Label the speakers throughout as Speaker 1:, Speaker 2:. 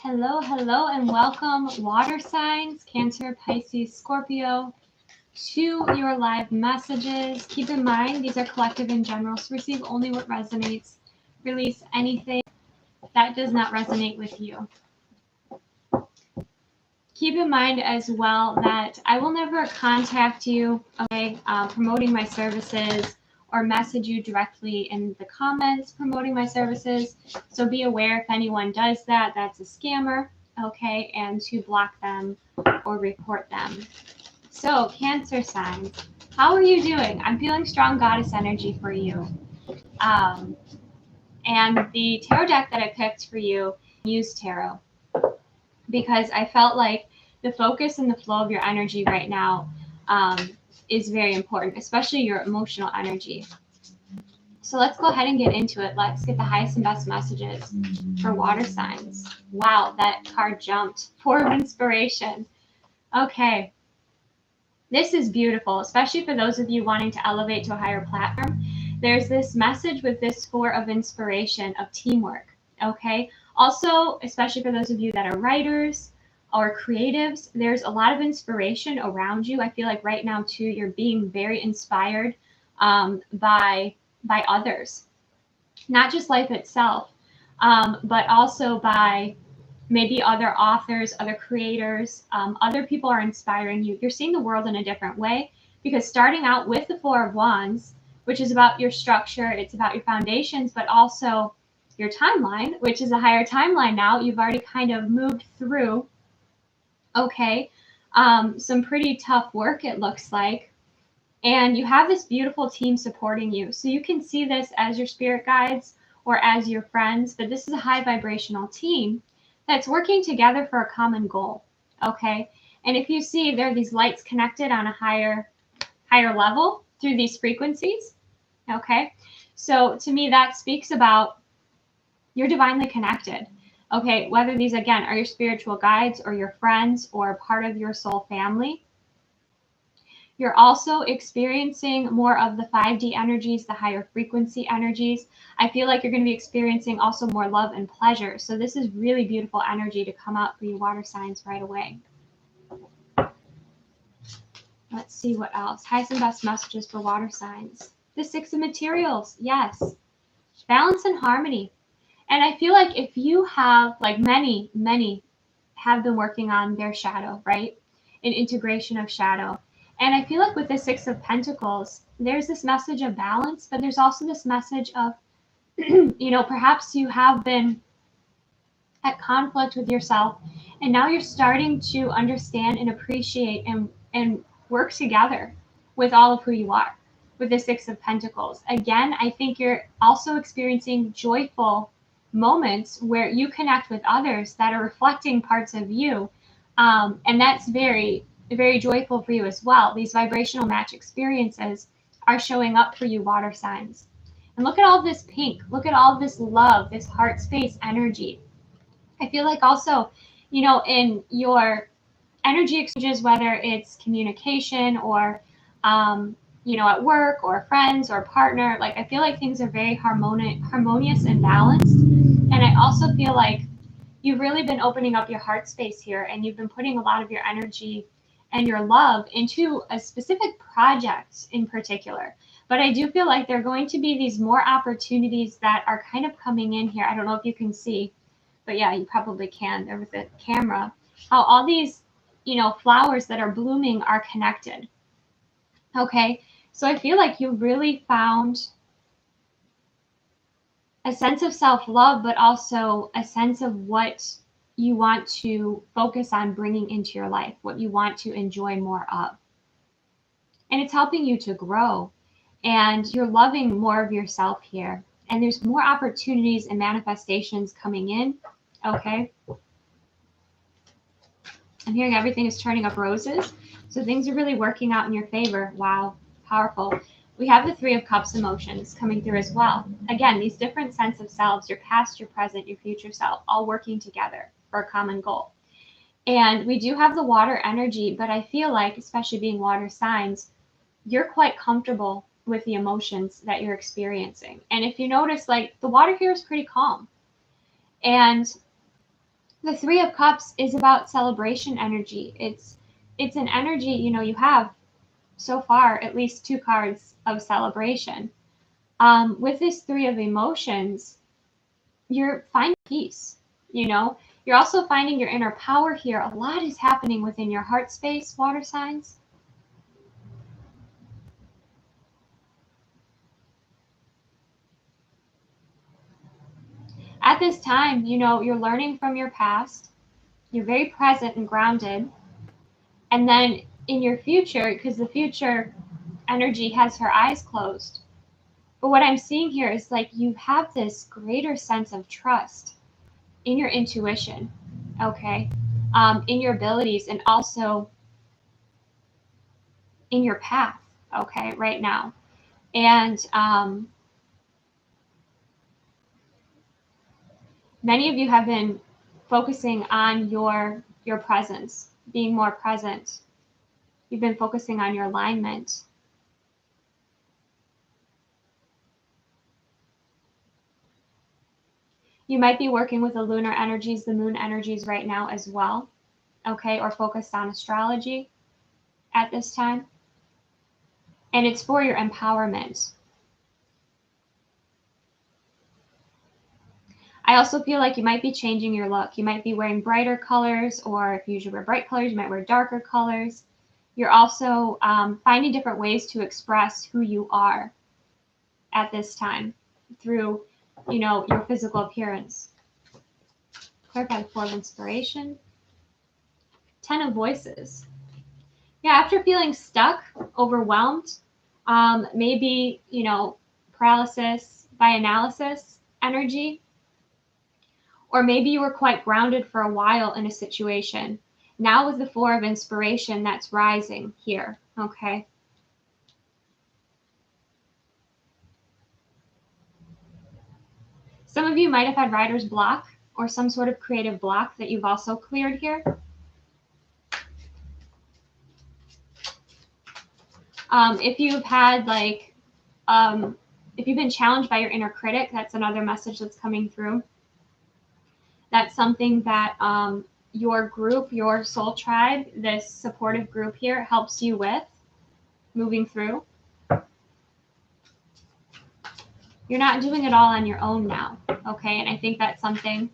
Speaker 1: Hello, hello, and welcome, water signs, Cancer, Pisces, Scorpio, to your live messages. Keep in mind, these are collective in general, so receive only what resonates. Release anything that does not resonate with you. Keep in mind as well that I will never contact you, okay, promoting my services or message you directly in the comments promoting my services. So be aware if anyone does that, that's a scammer, okay, and to block them or report them. So Cancer signs, how are you doing? I'm feeling strong goddess energy for you. And the tarot deck that I picked for you, use tarot, because I felt like the focus and the flow of your energy right now is very important, especially your emotional energy. So let's go ahead and get into it. Let's get the highest and best messages for water signs. Wow, that card jumped. Four of inspiration. Okay. This is beautiful, especially for those of you wanting to elevate to a higher platform. There's this message with this four of inspiration of teamwork. Okay. Also, especially for those of you that are writers or creatives, there's a lot of inspiration around you. I feel like right now too, you're being very inspired by others, not just life itself, but also by maybe other authors, other creators, other people are inspiring you. You're seeing the world in a different way, because starting out with the Four of Wands, which is about your structure, it's about your foundations, but also your timeline, which is a higher timeline now. You've already kind of moved through, okay, some pretty tough work, it looks like. And you have this beautiful team supporting you. So you can see this as your spirit guides or as your friends, but this is a high vibrational team that's working together for a common goal, okay? And if you see, there are these lights connected on a higher level through these frequencies, okay? So to me, that speaks about you're divinely connected, okay? Whether these, again, are your spiritual guides or your friends or part of your soul family. You're also experiencing more of the 5D energies, the higher frequency energies. I feel like you're going to be experiencing also more love and pleasure. So this is really beautiful energy to come out for you water signs right away. Let's see what else. Highest and best messages for water signs. The Six of Materials. Yes. Balance and harmony. And I feel like if you have, like many have been working on their shadow, right? An integration of shadow. And I feel like with the Six of Pentacles, there's this message of balance, but there's also this message of, you know, perhaps you have been at conflict with yourself, and now you're starting to understand and appreciate and work together with all of who you are with the Six of Pentacles. Again, I think you're also experiencing joyful moments where you connect with others that are reflecting parts of you. And that's very joyful for you as well. These vibrational match experiences are showing up for you water signs. And look at all this pink. Look at all this love, this heart space energy. I feel like also, you know, in your energy exchanges, whether it's communication or, you know, at work or friends or partner, like I feel like things are very harmonious and balanced. And I also feel like you've really been opening up your heart space here, and you've been putting a lot of your energy and your love into a specific project in particular. But I do feel like there are going to be these more opportunities that are kind of coming in here. I don't know if you can see, but yeah, you probably can there with the camera, how all these, you know, flowers that are blooming are connected. Okay, so I feel like you really found a sense of self-love, but also a sense of what you want to focus on bringing into your life, what you want to enjoy more of. And it's helping you to grow, and you're loving more of yourself here. And there's more opportunities and manifestations coming in, okay? I'm hearing everything is turning up roses. So things are really working out in your favor. Wow, powerful. We have the Three of Cups emotions coming through as well. Again, these different sense of selves, your past, your present, your future self, all working together for a common goal. And we do have the water energy, but I feel like, especially being water signs, you're quite comfortable with the emotions that you're experiencing. And if you notice, like the water here is pretty calm. And The Three of Cups is about celebration energy. It's an energy, you know, you have so far at least 2 cards of celebration. With this Three of Emotions, you're finding peace, you know. You're also finding your inner power here. A lot is happening within your heart space, water signs. At this time, you know, you're learning from your past. You're very present and grounded. And then in your future, because the future energy has her eyes closed. But what I'm seeing here is like you have this greater sense of trust in your intuition, okay, in your abilities, and also in your path, okay, right now. And many of you have been focusing on your presence, being more present. You've been focusing on your alignment. You might be working with the lunar energies, the moon energies right now as well, okay, or focused on astrology at this time. And it's for your empowerment. I also feel like you might be changing your look. You might be wearing brighter colors, or if you usually wear bright colors, you might wear darker colors. You're also finding different ways to express who you are at this time through, you know, your physical appearance. Clarify the Four of Inspiration. 10 of Voices. Yeah, after feeling stuck, overwhelmed, maybe, you know, paralysis by analysis energy, or maybe you were quite grounded for a while in a situation. Now with the Four of Inspiration, that's rising here, okay? Some of you might have had writer's block or some sort of creative block that you've also cleared here. If you've had like, if you've been challenged by your inner critic, that's another message that's coming through. That's something that your group, your soul tribe, this supportive group here helps you with moving through. You're not doing it all on your own now, okay? And I think that's something,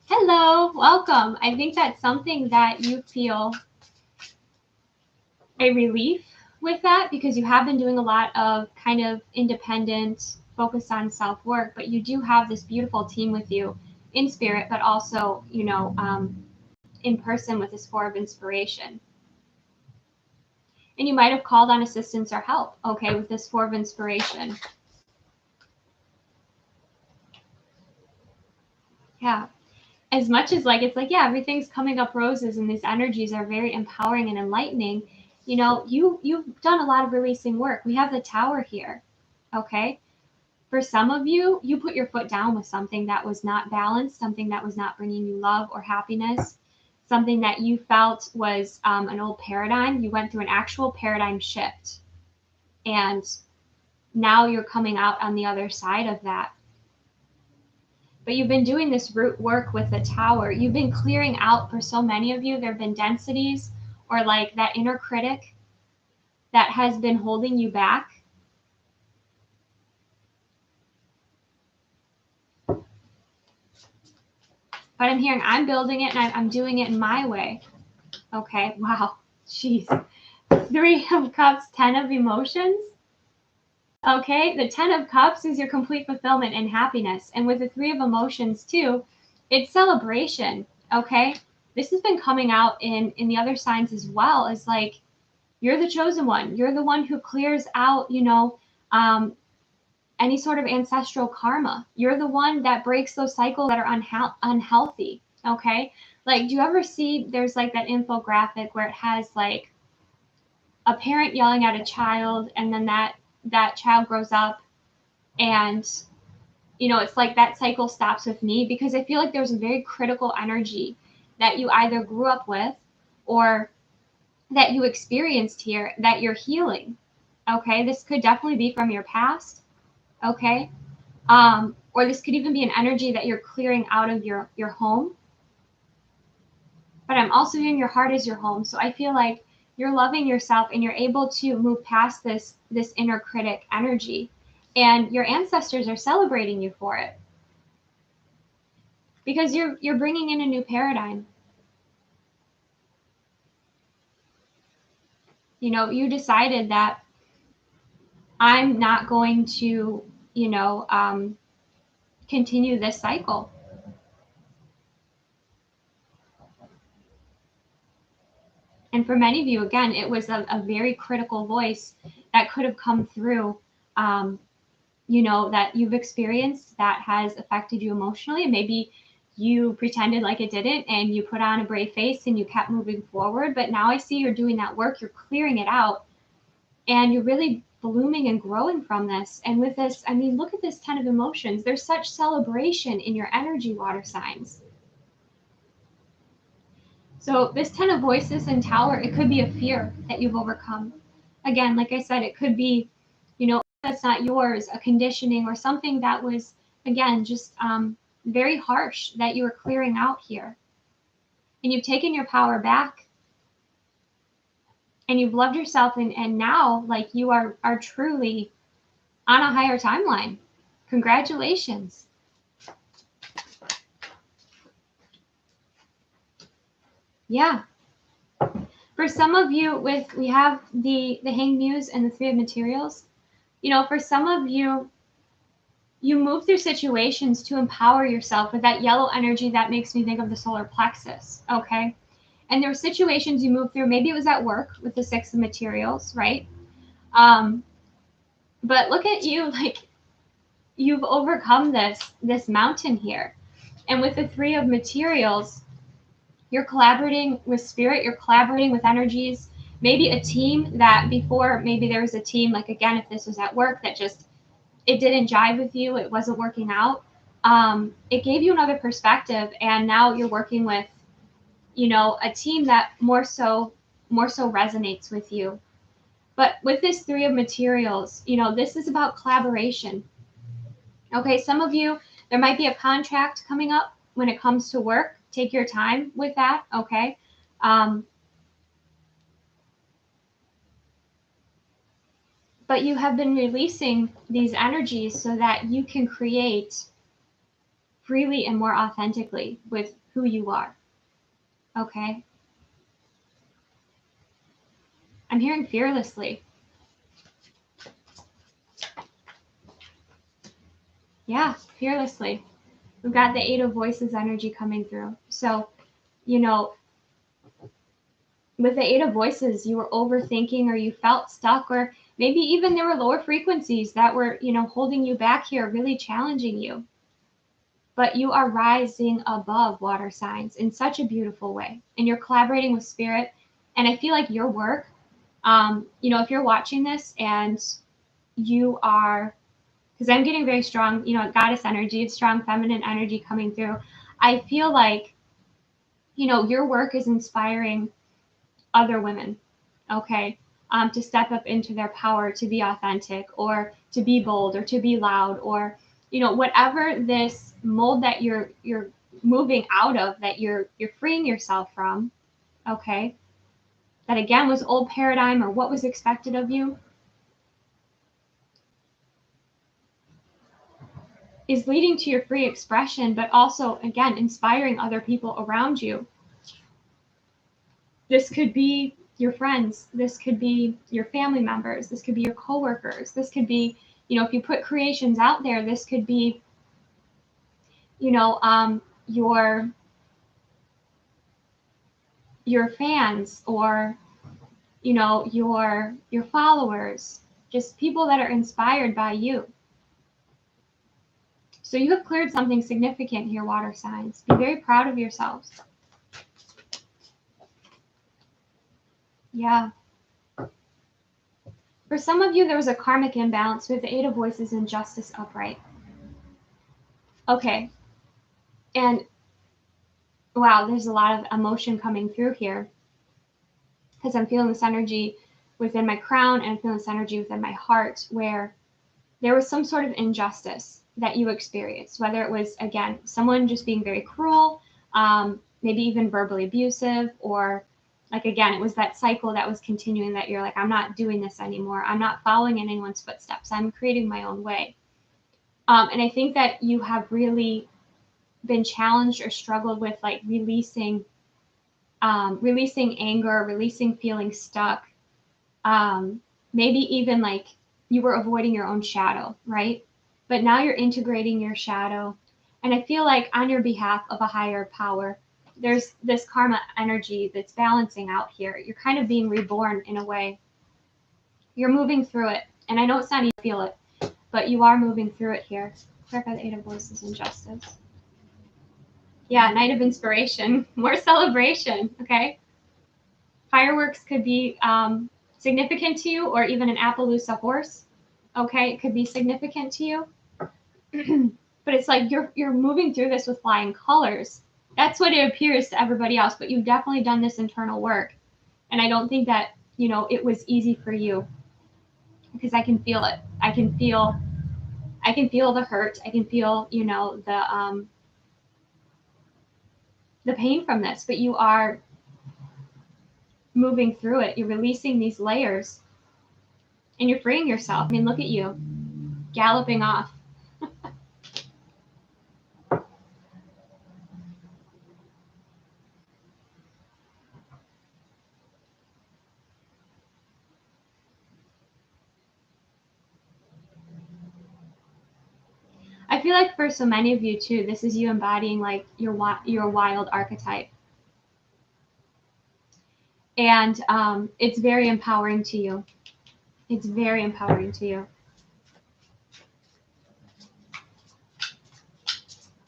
Speaker 1: hello, welcome. I think that's something that you feel a relief with that, because you have been doing a lot of kind of independent, focused on self-work, but you do have this beautiful team with you in spirit, but also, you know, in person with this Four of Inspiration. And you might have called on assistance or help, okay, with this Four of Inspiration. Yeah. As much as like, it's like, yeah, everything's coming up roses and these energies are very empowering and enlightening. You know, you've done a lot of releasing work. We have the Tower here, okay? For some of you, you put your foot down with something that was not balanced, something that was not bringing you love or happiness, something that you felt was an old paradigm. You went through an actual paradigm shift. And now you're coming out on the other side of that. But you've been doing this root work with the Tower. You've been clearing out, for so many of you, there have been densities or like that inner critic that has been holding you back. But I'm hearing, I'm building it and I'm doing it in my way. Okay, wow, jeez. Three of Cups, 10 of Emotions. Okay, the 10 of Cups is your complete fulfillment and happiness. And with the Three of Emotions too, it's celebration, okay? This has been coming out in the other signs as well, as like, you're the chosen one. You're the one who clears out, you know, any sort of ancestral karma. You're the one that breaks those cycles that are unhealthy, okay? Like, do you ever see, there's like that infographic where it has like a parent yelling at a child, and then that child grows up and, you know, it's like that cycle stops with me, because I feel like there's a very critical energy that you either grew up with or that you experienced here that you're healing. Okay, this could definitely be from your past. Okay, or this could even be an energy that you're clearing out of your home. but I'm also hearing your heart is your home. So I feel like you're loving yourself and you're able to move past this inner critic energy, and your ancestors are celebrating you for it, because you're bringing in a new paradigm. You know, you decided that I'm not going to, continue this cycle. And for many of you, again, it was a very critical voice that could have come through, that you've experienced that has affected you emotionally. And maybe you pretended like it didn't and you put on a brave face and you kept moving forward. But now I see you're doing that work, you're clearing it out, and you're really blooming and growing from this. And with this, I mean, look at this 10 of emotions. There's such celebration in your energy, water signs. So this 10 of voices and tower, it could be a fear that you've overcome. Again, like I said, it could be, that's not yours, a conditioning or something that was, again, just very harsh that you were clearing out here. And you've taken your power back, and you've loved yourself, and now, like, you are truly on a higher timeline. Congratulations. Yeah. For some of you, we have the Hanged Muse and the Three of Materials. For some of you, you move through situations to empower yourself with that yellow energy that makes me think of the solar plexus, okay? And there were situations you moved through, maybe it was at work with the Six of Materials, right? But look at you, like, you've overcome this mountain here. And with the Three of Materials, you're collaborating with spirit, you're collaborating with energies, maybe a team that before, maybe there was a team, like, again, if this was at work, that just, it didn't jive with you, it wasn't working out. It gave you another perspective, and now you're working with, a team that more so resonates with you. But with this Three of Materials, this is about collaboration. Okay, some of you, there might be a contract coming up when it comes to work. Take your time with that, okay? But you have been releasing these energies so that you can create freely and more authentically with who you are, okay? I'm hearing fearlessly. Yeah, fearlessly. We've got the Eight of Voices energy coming through. So, with the Eight of Voices, you were overthinking, or you felt stuck, or maybe even there were lower frequencies that were, holding you back here, really challenging you. But you are rising above, water signs, in such a beautiful way. And you're collaborating with spirit. And I feel like your work, if you're watching this and you are, because I'm getting very strong, goddess energy, strong feminine energy coming through. I feel like, your work is inspiring other women, okay, to step up into their power, to be authentic, or to be bold, or to be loud, or, whatever this mold that you're moving out of, that you're freeing yourself from, okay, that again was old paradigm or what was expected of you, is leading to your free expression, but also, again, inspiring other people around you. This could be your friends. This could be your family members. This could be your coworkers. This could be, if you put creations out there, this could be, your fans, or, your followers, just people that are inspired by you. So you have cleared something significant here, water signs. Be very proud of yourselves. Yeah. For some of you, there was a karmic imbalance with the Eight of Voices and Justice upright. Okay. And wow, there's a lot of emotion coming through here, because I'm feeling this energy within my crown, and I'm feeling this energy within my heart, where there was some sort of injustice that you experienced, whether it was, again, someone just being very cruel, maybe even verbally abusive, or like, again, it was that cycle that was continuing, that you're like, I'm not doing this anymore. I'm not following in anyone's footsteps. I'm creating my own way. And I think that you have really been challenged or struggled with like releasing anger, releasing feeling stuck. Maybe even like you were avoiding your own shadow, right? But now you're integrating your shadow. And I feel like on your behalf of a higher power, there's this karma energy that's balancing out here. You're kind of being reborn in a way. You're moving through it. And I know it's not easy to feel it, but you are moving through it here. Clarify the Eight of Voices and Justice. Yeah, Night of Inspiration. More celebration, okay? Fireworks could be significant to you, or even an Appaloosa horse, okay? It could be significant to you. But it's like you're moving through this with flying colors. That's what it appears to everybody else, but you've definitely done this internal work. And I don't think that, it was easy for you, because I can feel it. I can feel the hurt. I can feel, the pain from this, but you are moving through it. You're releasing these layers and you're freeing yourself. I mean, look at you galloping off. I feel like for so many of you too, this is you embodying like your wild archetype. And it's very empowering to you. It's very empowering to you.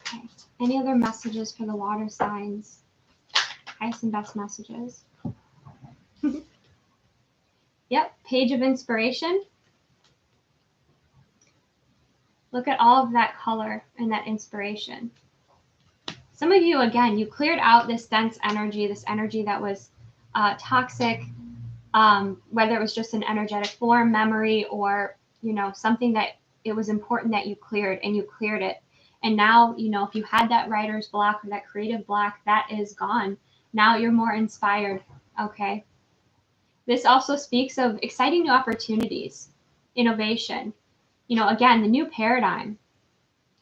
Speaker 1: Okay. Any other messages for the water signs? Highest and best messages. Yep. Page of Inspiration. Look at all of that color and that inspiration. Some of you, again, you cleared out this dense energy, this energy that was toxic, whether it was just an energetic form, memory, or, something that it was important that you cleared, and you cleared it. And now, if you had that writer's block or that creative block, that is gone. Now you're more inspired, okay? This also speaks of exciting new opportunities, innovation, again, the new paradigm,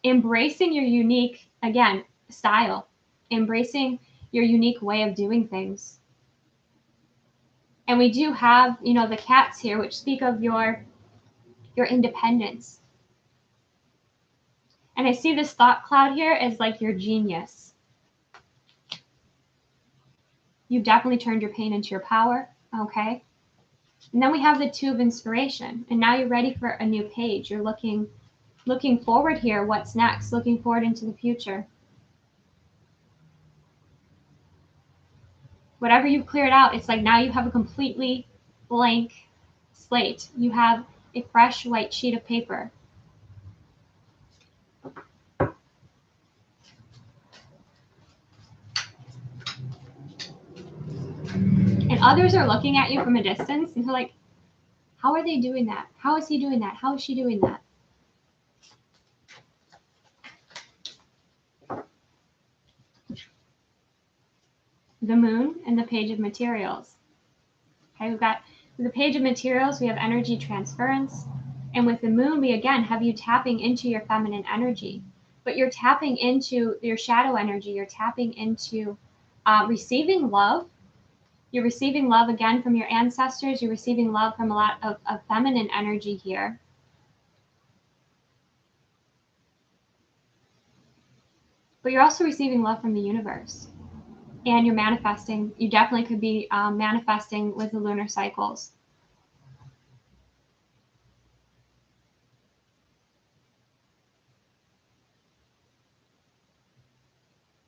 Speaker 1: embracing your unique, again, style, embracing your unique way of doing things. And we do have, the cats here, which speak of your independence. And I see this thought cloud here as like your genius. You've definitely turned your pain into your power, okay? And then we have the Two of Inspiration. And now you're ready for a new page. You're looking forward here. What's next? Looking forward into the future. Whatever you've cleared out, it's like now you have a completely blank slate. You have a fresh white sheet of paper. And others are looking at you from a distance and they're like, how are they doing that? How is he doing that? How is she doing that? The Moon and the Page of Materials. Okay, we've got the Page of Materials, we have energy transference. And with the Moon, we again have you tapping into your feminine energy. But you're tapping into your shadow energy. You're tapping into receiving love. You're receiving love again from your ancestors. You're receiving love from a lot of feminine energy here. But you're also receiving love from the universe. And you're manifesting. You definitely could be manifesting with the lunar cycles.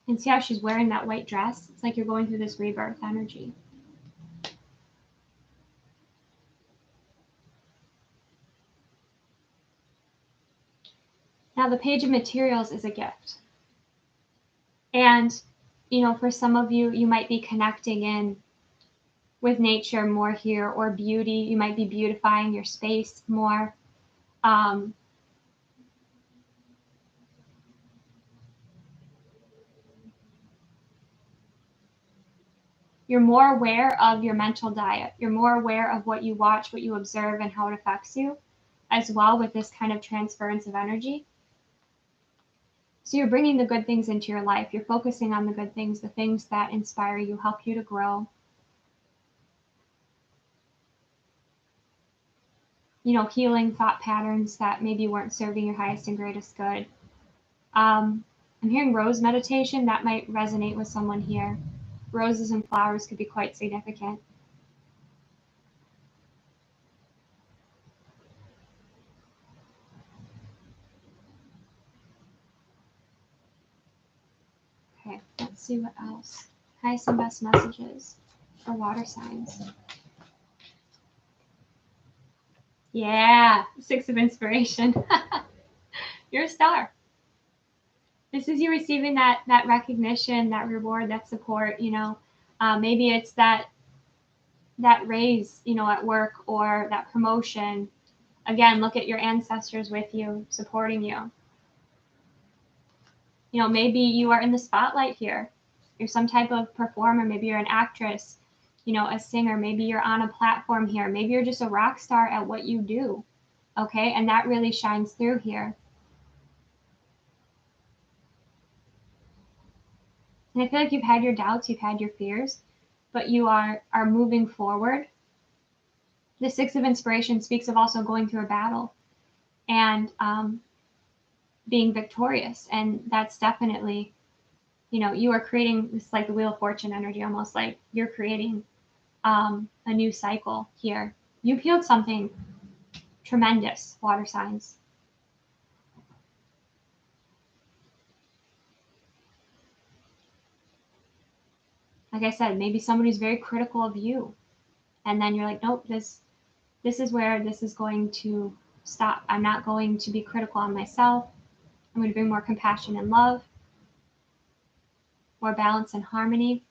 Speaker 1: And see how she's wearing that white dress? It's like you're going through this rebirth energy. Now, the Page of Materials is a gift. And, for some of you, you might be connecting in with nature more here, or beauty. You might be beautifying your space more. You're more aware of your mental diet. You're more aware of what you watch, what you observe, and how it affects you as well with this kind of transference of energy. So you're bringing the good things into your life. You're focusing on the good things, the things that inspire you, help you to grow. You know, healing thought patterns that maybe weren't serving your highest and greatest good. I'm hearing rose meditation. That might resonate with someone here. Roses and flowers could be quite significant. Okay, let's see what else. Highest and best messages for water signs. Yeah, 6 of inspiration. You're a star. This is you receiving that recognition, that reward, that support. You know, maybe it's that raise, you know, at work, or that promotion. Again, look at your ancestors with you, supporting you. You know, maybe you are in the spotlight here. You're some type of performer. Maybe you're an actress, you know, a singer. Maybe you're on a platform here. Maybe you're just a rock star at what you do. Okay, and that really shines through here. And I feel like you've had your doubts, you've had your fears, but you are moving forward. The 6 of inspiration speaks of also going through a battle and being victorious. And that's definitely, you know, you are creating this, like the Wheel of Fortune energy, almost like you're creating a new cycle here. You've healed something tremendous, water signs. Like I said, maybe somebody's very critical of you. And then you're like, nope, this is where this is going to stop. I'm not going to be critical on myself. I'm going to bring more compassion and love, more balance and harmony.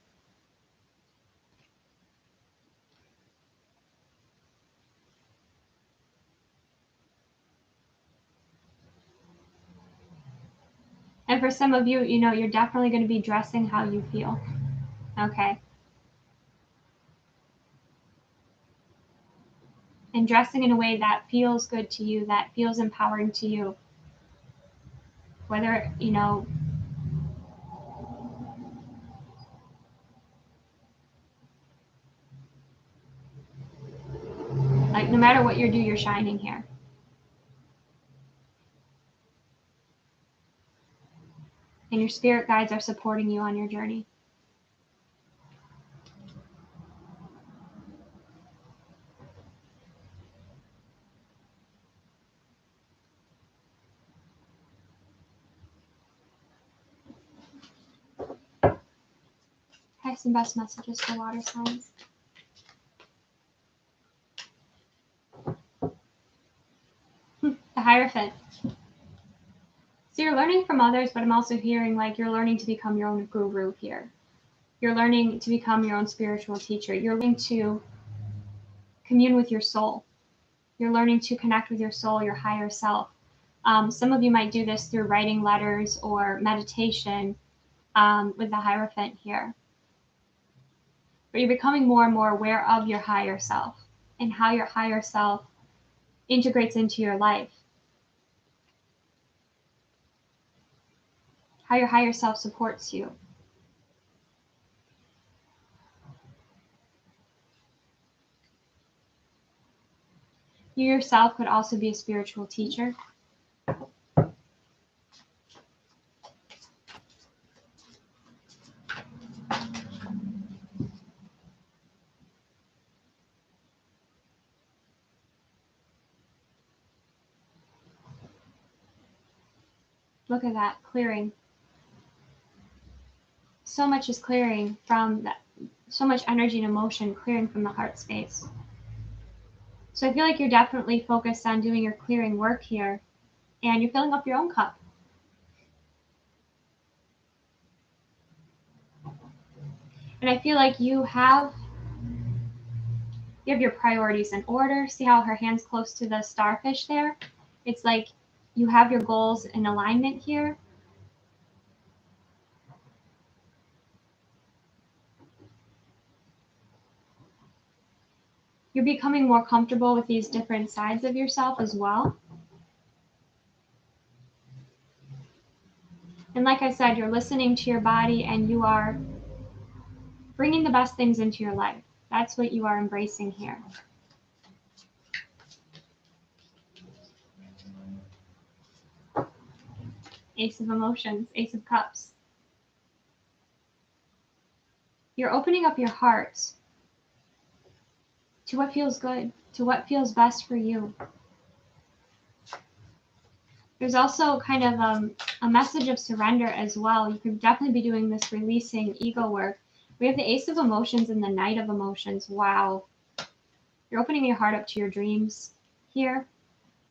Speaker 1: And for some of you, you know, you're definitely going to be dressing how you feel. Okay. And dressing in a way that feels good to you, that feels empowering to you. Whether, you know, like no matter what you do, you're shining here. And your spirit guides are supporting you on your journey. Highest and best messages for water signs. The Hierophant. So you're learning from others, but I'm also hearing like you're learning to become your own guru here. You're learning to become your own spiritual teacher. You're learning to commune with your soul. You're learning to connect with your soul, your higher self. Some of you might do this through writing letters or meditation with the Hierophant here. But you're becoming more and more aware of your higher self and how your higher self integrates into your life. How your higher self supports you. You yourself could also be a spiritual teacher. Look at that, clearing. So much is clearing from that, so much energy and emotion clearing from the heart space. So I feel like you're definitely focused on doing your clearing work here, and you're filling up your own cup. And I feel like you have your priorities in order. See how her hand's close to the starfish there? It's like you have your goals in alignment here. You're becoming more comfortable with these different sides of yourself as well. And like I said, you're listening to your body and you are bringing the best things into your life. That's what you are embracing here. Ace of Emotions, Ace of Cups. You're opening up your heart to what feels good, to what feels best for you. There's also kind of a message of surrender as well. You could definitely be doing this releasing ego work. We have the Ace of Emotions and the Knight of Emotions. Wow. You're opening your heart up to your dreams here,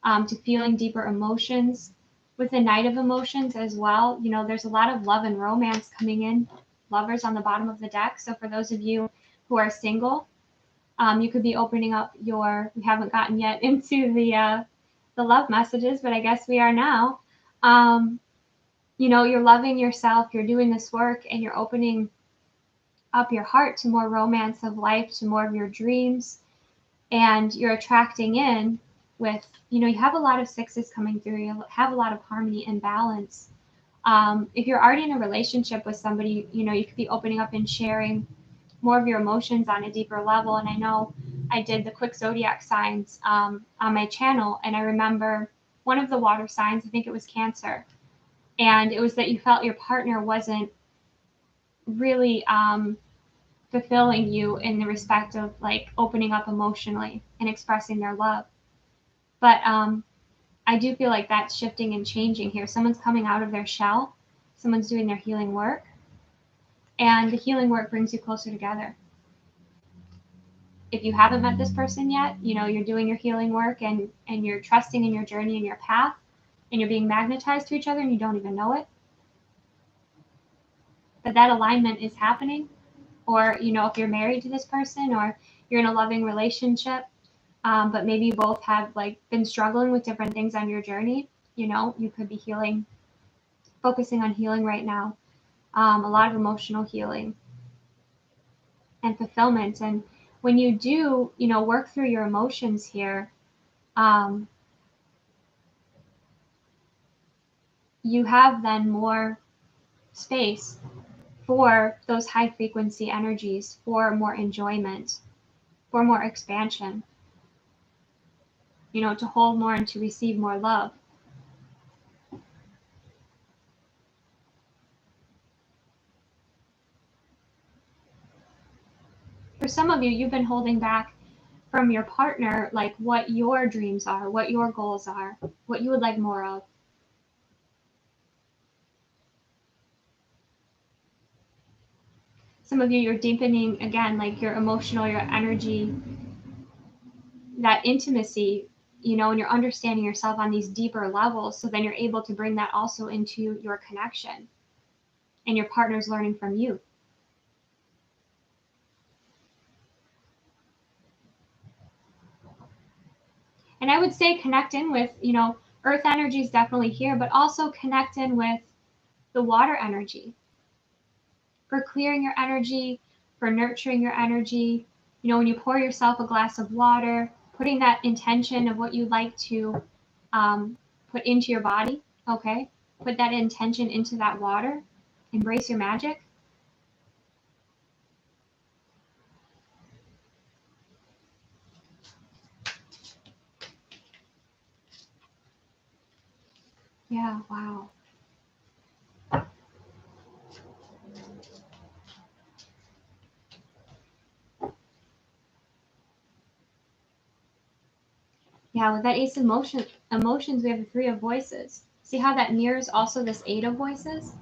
Speaker 1: to feeling deeper emotions. With the Knight of Emotions as well, you know, there's a lot of love and romance coming in. Lovers on the bottom of the deck. So for those of you who are single, you could be opening up your, we haven't gotten yet into the love messages, but I guess we are now. You know, you're loving yourself, you're doing this work, and you're opening up your heart to more romance of life, to more of your dreams, and you're attracting in with, you know, you have a lot of sixes coming through, you have a lot of harmony and balance. If you're already in a relationship with somebody, you know, you could be opening up and sharing more of your emotions on a deeper level. And I know I did the quick zodiac signs on my channel, and I remember one of the water signs, I think it was Cancer, and it was that you felt your partner wasn't really fulfilling you in the respect of like opening up emotionally and expressing their love. But I do feel like that's shifting and changing here. Someone's coming out of their shell, someone's doing their healing work, and the healing work brings you closer together. If you haven't met this person yet, you know, you're doing your healing work and you're trusting in your journey and your path, and you're being magnetized to each other and you don't even know it. But that alignment is happening. Or, you know, if you're married to this person or you're in a loving relationship, but maybe you both have like been struggling with different things on your journey, you know, you could be healing, focusing on healing right now. A lot of emotional healing and fulfillment. And when you do, you know, work through your emotions here, you have then more space for those high frequency energies, for more enjoyment, for more expansion, you know, to hold more and to receive more love. For some of you, you've been holding back from your partner, like what your dreams are, what your goals are, what you would like more of. Some of you, you're deepening, again, like your emotional, your energy, that intimacy, you know, and you're understanding yourself on these deeper levels. So then you're able to bring that also into your connection, and your partner's learning from you. And I would say connect in with, you know, earth energy is definitely here, but also connect in with the water energy for clearing your energy, for nurturing your energy. You know, when you pour yourself a glass of water, putting that intention of what you'd like to put into your body, okay? Put that intention into that water. Embrace your magic. Yeah, wow. Yeah, with that Ace of emotions, we have the Three of Voices. See how that mirrors also this Eight of Voices?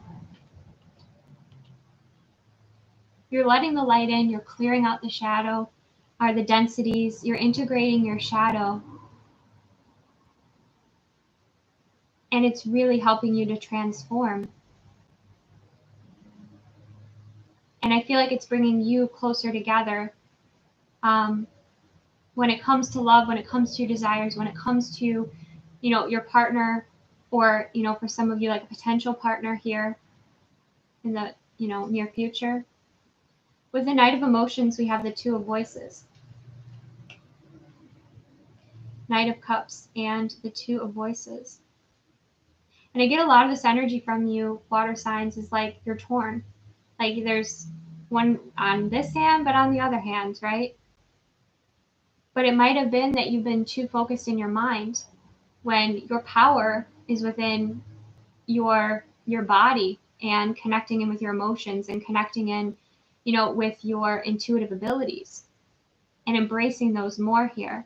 Speaker 1: You're letting the light in, you're clearing out the shadow, or the densities, you're integrating your shadow. And it's really helping you to transform. And I feel like it's bringing you closer together when it comes to love, when it comes to your desires, when it comes to, you know, your partner, or, you know, for some of you, like a potential partner here in the, you know, near future. With the Knight of Emotions, we have the Two of Voices. Knight of Cups, and the Two of Voices. And I get a lot of this energy from you, water signs, is like you're torn. Like there's one on this hand, but on the other hand, right? But it might have been that you've been too focused in your mind when your power is within your body and connecting in with your emotions and connecting in, with your intuitive abilities and embracing those more here.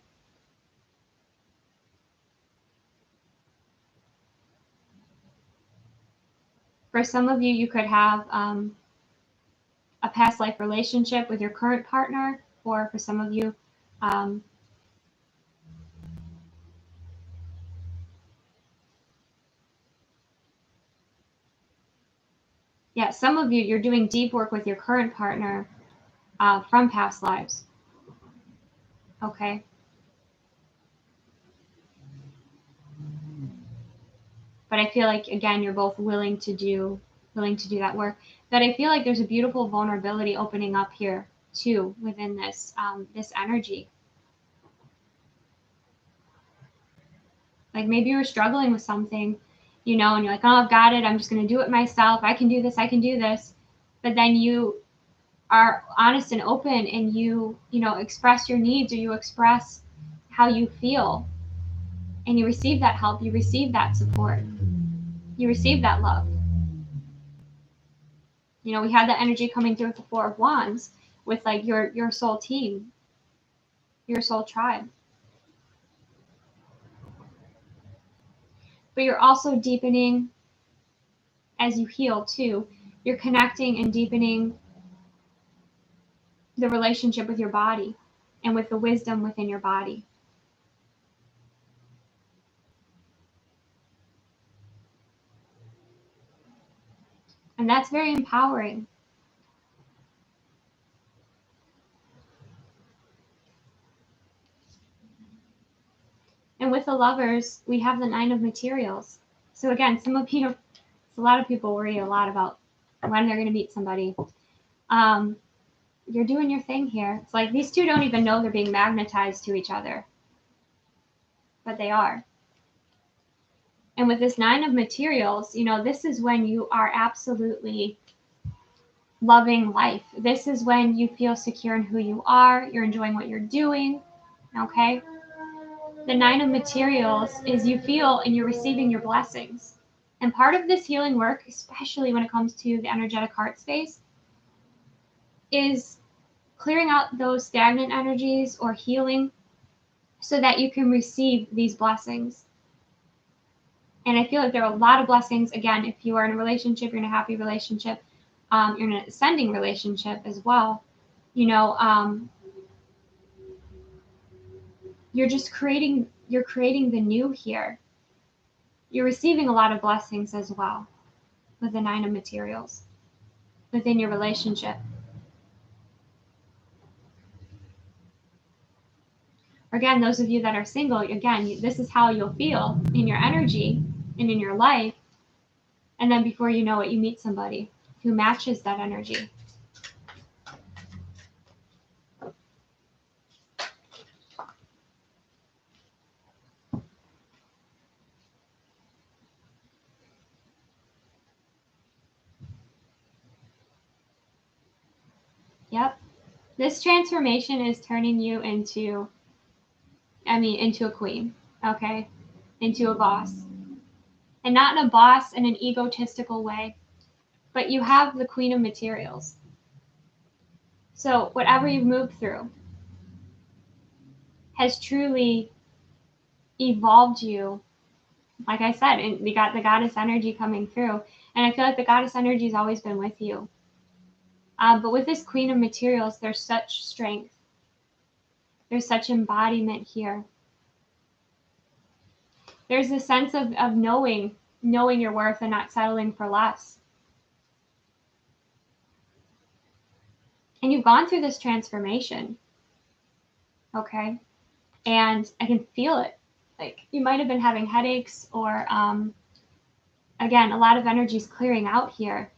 Speaker 1: For some of you, you could have a past life relationship with your current partner, or for some of you, some of you, you're doing deep work with your current partner from past lives. Okay. But I feel like, again, you're both willing to do that work. But I feel like there's a beautiful vulnerability opening up here too within this this energy. Like maybe you're struggling with something, and you're like, oh, I've got it. I'm just going to do it myself. I can do this. I can do this. But then you are honest and open, and you express your needs, or you express how you feel, and you receive that help. You receive that support. You receive that love. We had that energy coming through with the Four of Wands with like your soul team, your soul tribe. But you're also deepening as you heal too. You're connecting and deepening the relationship with your body and with the wisdom within your body. And that's very empowering. And with the Lovers, we have the Nine of Materials. So again, some of you, a lot of people worry a lot about when they're going to meet somebody. You're doing your thing here. It's like these two don't even know they're being magnetized to each other, but they are. And with this Nine of Materials, this is when you are absolutely loving life. This is when you feel secure in who you are. You're enjoying what you're doing. Okay. The Nine of Materials is you feel and you're receiving your blessings. And part of this healing work, especially when it comes to the energetic heart space, is clearing out those stagnant energies or healing so that you can receive these blessings. And I feel like there are a lot of blessings. Again, if you are in a relationship, you're in a happy relationship, you're in an ascending relationship as well, you're just creating the new here. You're receiving a lot of blessings as well with the Nine of Materials within your relationship. Again, those of you that are single, again, this is how you'll feel in your energy and in your life. And then before you know it, you meet somebody who matches that energy. Yep. This transformation is turning you into a queen, okay? Into a boss. And not in a boss in an egotistical way, but you have the Queen of Materials. So whatever you've moved through has truly evolved you. Like I said, and we got the goddess energy coming through. And I feel like the goddess energy has always been with you. But with this Queen of Materials, there's such strength. There's such embodiment here. There's a sense of knowing your worth and not settling for less. And you've gone through this transformation, okay? And I can feel it. Like you might have been having headaches, or again, a lot of energy is clearing out here.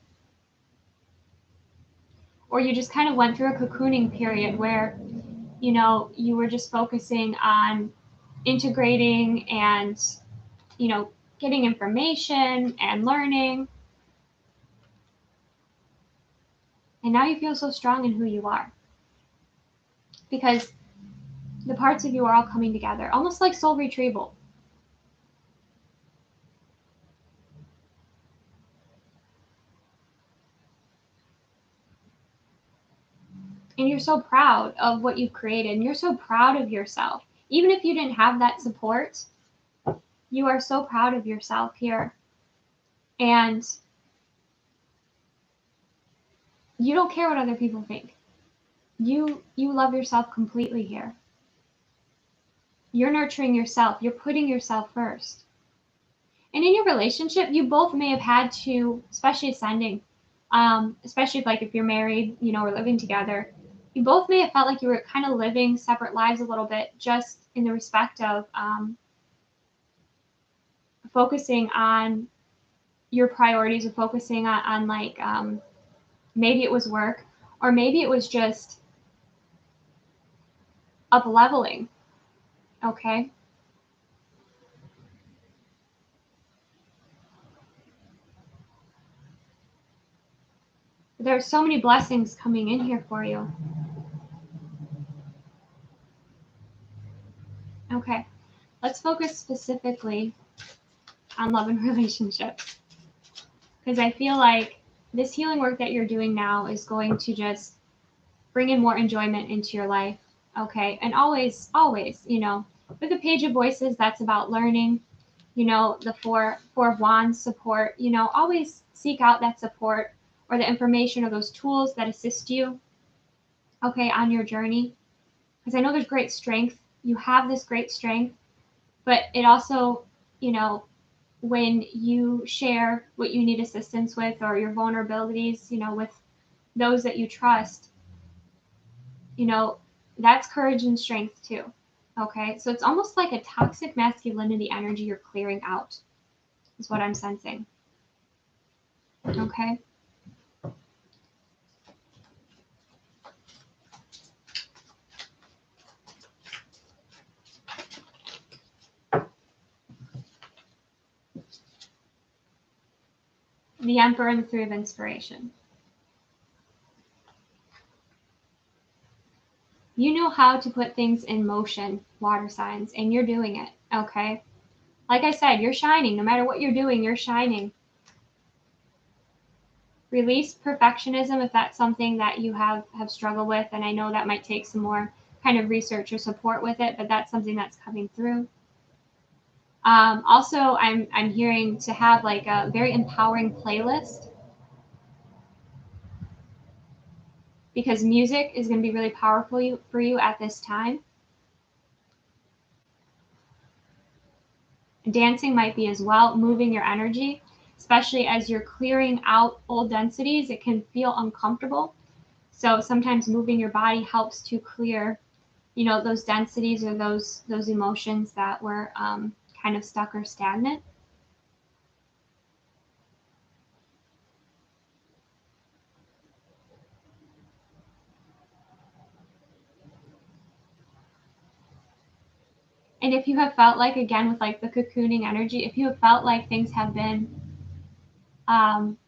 Speaker 1: Or you just kind of went through a cocooning period where, you were just focusing on integrating and, you know, getting information and learning. And now you feel so strong in who you are. Because the parts of you are all coming together, almost like soul retrieval. And you're so proud of what you've created, and you're so proud of yourself. Even if you didn't have that support, you are so proud of yourself here. And you don't care what other people think. You love yourself completely here. You're nurturing yourself. You're putting yourself first. And in your relationship, you both may have had to, especially ascending, especially if you're married, you know, or living together, you both may have felt like you were kind of living separate lives a little bit, just in the respect of focusing on your priorities, or focusing on maybe it was work, or maybe it was just up leveling. Okay. There are so many blessings coming in here for you. Okay. Let's focus specifically on love and relationships. Because I feel like this healing work that you're doing now is going to just bring in more enjoyment into your life. Okay. And always, you know, with the Page of Voices, that's about learning. You know, the Four of Wands support, you know, always seek out that support or the information or those tools that assist you, okay, on your journey. Because I know there's great strength. You have this great strength, but it also, you know, when you share what you need assistance with, or your vulnerabilities, you know, with those that you trust, you know, that's courage and strength too. Okay. So it's almost like a toxic masculinity energy you're clearing out, is what I'm sensing. Okay. The Emperor and the Three of Inspiration. You know how to put things in motion, water signs, and you're doing it. Okay. Like I said, you're shining. No matter what you're doing, you're shining. Release perfectionism if that's something that you have struggled with. And I know that might take some more kind of research or support with it, but that's something that's coming through. Also, I'm hearing to have like a very empowering playlist, because music is going to be really powerful for you at this time. Dancing might be as well, moving your energy, especially as you're clearing out old densities. It can feel uncomfortable. So sometimes moving your body helps to clear, you know, those densities or those emotions that were kind of stuck or stagnant. And if you have felt like, again, with like the cocooning energy, if you have felt like things have been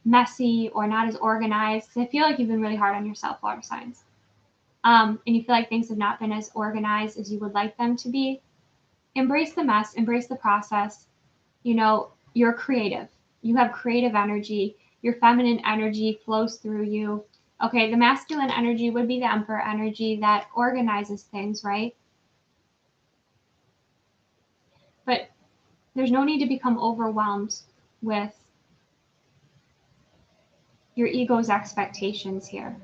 Speaker 1: messy or not as organized, because I feel like you've been really hard on yourself, water signs, and you feel like things have not been as organized as you would like them to be, embrace the mess, embrace the process. You know, you're creative. You have creative energy. Your feminine energy flows through you. Okay, the masculine energy would be the Emperor energy that organizes things, right? But there's no need to become overwhelmed with your ego's expectations here.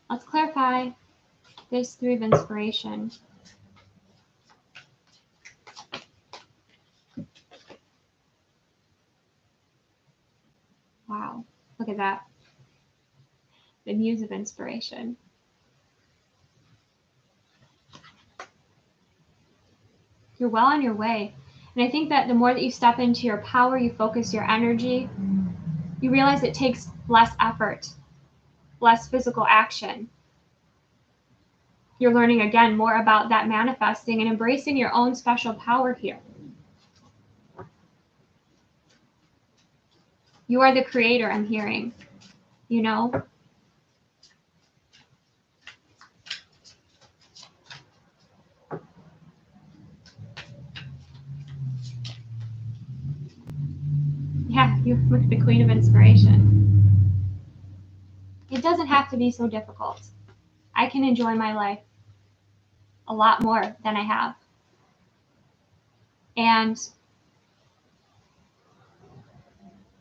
Speaker 1: Let's clarify this Three of Inspiration. Wow, look at that. The Muse of Inspiration. You're well on your way. And I think that the more that you step into your power, you focus your energy, you realize it takes less effort, less physical action. You're learning, again, more about that manifesting and embracing your own special power here. You are the creator, I'm hearing, you know? Yeah, you look the Queen of Inspiration. It doesn't have to be so difficult. I can enjoy my life a lot more than I have. And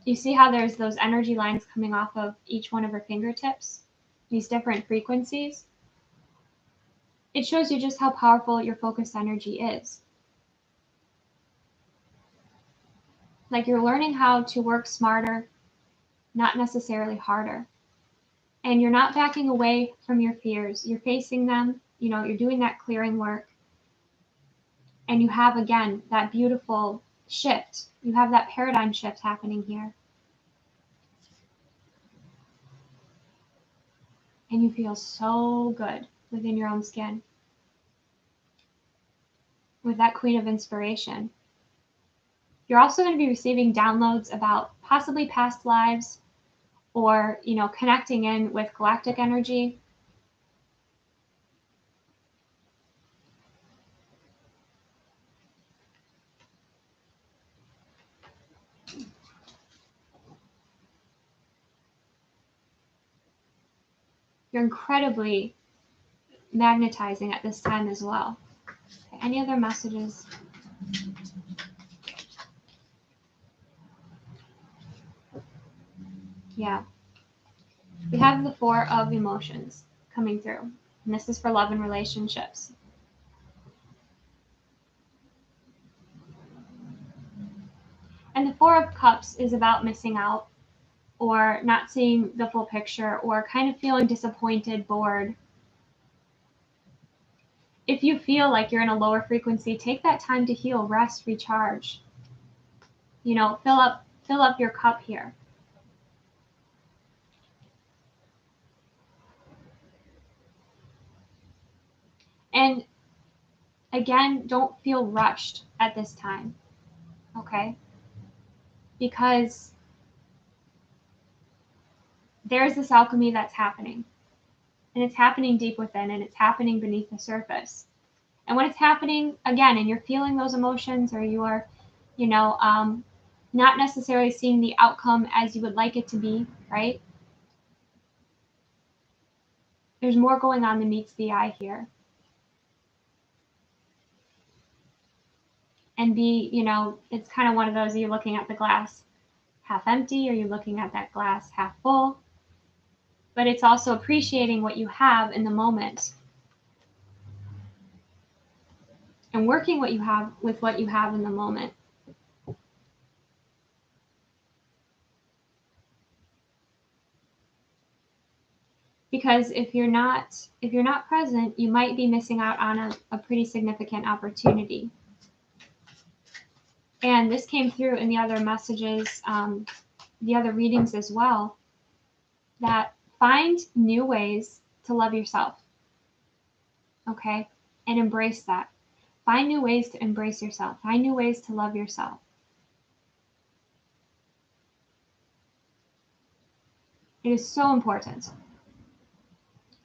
Speaker 1: you see how there's those energy lines coming off of each one of her fingertips? These different frequencies? It shows you just how powerful your focused energy is. Like, you're learning how to work smarter, not necessarily harder. And you're not backing away from your fears. You're facing them, you know, you're doing that clearing work. And you have, again, that beautiful shift. You have that paradigm shift happening here. And you feel so good within your own skin with that Queen of Inspiration. You're also going to be receiving downloads about possibly past lives, or, you know, connecting in with galactic energy. You're incredibly magnetizing at this time as well. Okay, any other messages? Yeah. We have the Four of Emotions coming through, and this is for love and relationships. And the Four of Cups is about missing out, or not seeing the full picture, or kind of feeling disappointed, bored. If you feel like you're in a lower frequency, take that time to heal, rest, recharge. You know, fill up your cup here. And again, don't feel rushed at this time, okay? Because there's this alchemy that's happening, and it's happening deep within, and it's happening beneath the surface. And when it's happening, again, and you're feeling those emotions, or you are, you know, not necessarily seeing the outcome as you would like it to be, right? There's more going on than meets the eye here. And be, you know, it's kind of one of those, are you looking at the glass half empty, or you're looking at that glass half full? But it's also appreciating what you have in the moment, and working what you have with what you have in the moment. Because if you're not present, you might be missing out on a pretty significant opportunity. And this came through in the other messages, the other readings as well, that find new ways to love yourself, okay? And embrace that. Find new ways to embrace yourself. Find new ways to love yourself. It is so important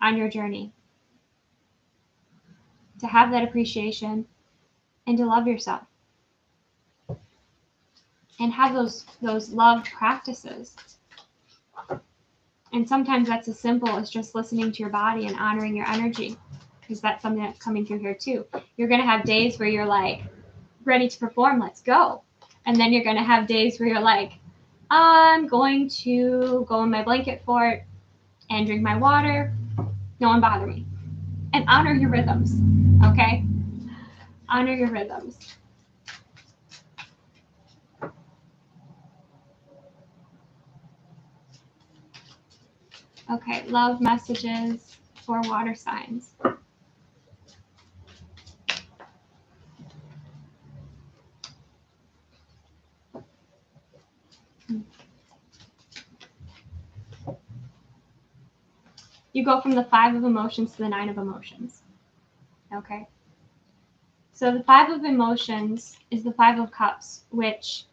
Speaker 1: on your journey to have that appreciation and to love yourself. And have those love practices. And sometimes that's as simple as just listening to your body and honoring your energy, because that's something that's coming through here too. You're going to have days where you're like ready to perform, let's go. And then you're going to have days where you're like, I'm going to go in my blanket fort and drink my water. No one bother me. And honor your rhythms, okay? Honor your rhythms. Okay, love messages for water signs. You go from the 5 of emotions to the 9 of emotions. Okay. So the Five of Emotions is the Five of Cups, which,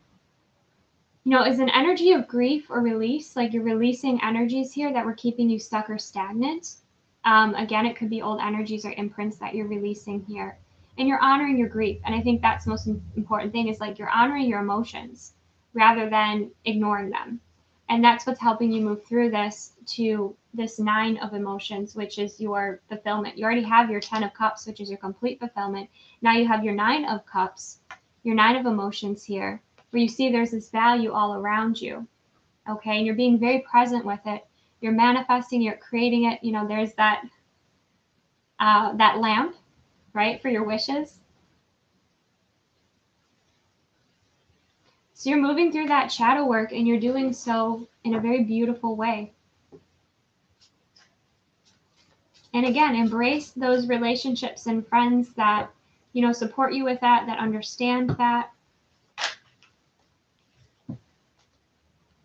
Speaker 1: is an energy of grief or release. Like you're releasing energies here that were keeping you stuck or stagnant. Again, it could be old energies or imprints that you're releasing here. And you're honoring your grief. And I think that's the most important thing, is like you're honoring your emotions rather than ignoring them. And that's what's helping you move through this to this Nine of Emotions, which is your fulfillment. You already have your 10 of Cups, which is your complete fulfillment. Now you have your Nine of Cups, your Nine of Emotions here, where you see there's this value all around you. Okay. And you're being very present with it. You're manifesting, you're creating it. There's that lamp, right, for your wishes. So you're moving through that shadow work, and you're doing so in a very beautiful way. And again, embrace those relationships and friends that, support you with that understand that.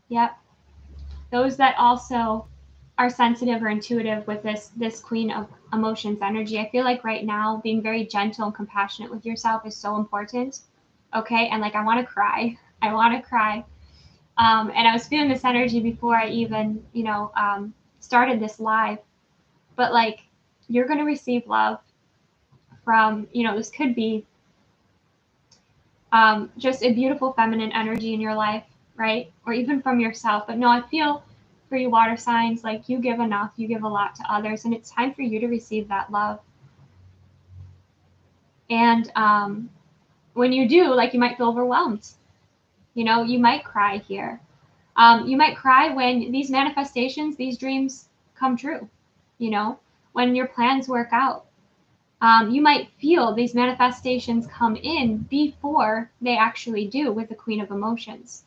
Speaker 1: Yep. Those that also are sensitive or intuitive with this Queen of Emotions energy. I feel like right now being very gentle and compassionate with yourself is so important. Okay. And like, I want to cry. I want to cry. And I was feeling this energy before I even, started this live. But like, you're going to receive love from, this could be just a beautiful feminine energy in your life, right? Or even from yourself. But no, I feel for you water signs, like you give enough, you give a lot to others, and it's time for you to receive that love. And when you do, like, you might feel overwhelmed. You might cry here. You might cry when these manifestations, these dreams come true, when your plans work out. You might feel these manifestations come in before they actually do with the Queen of Emotions.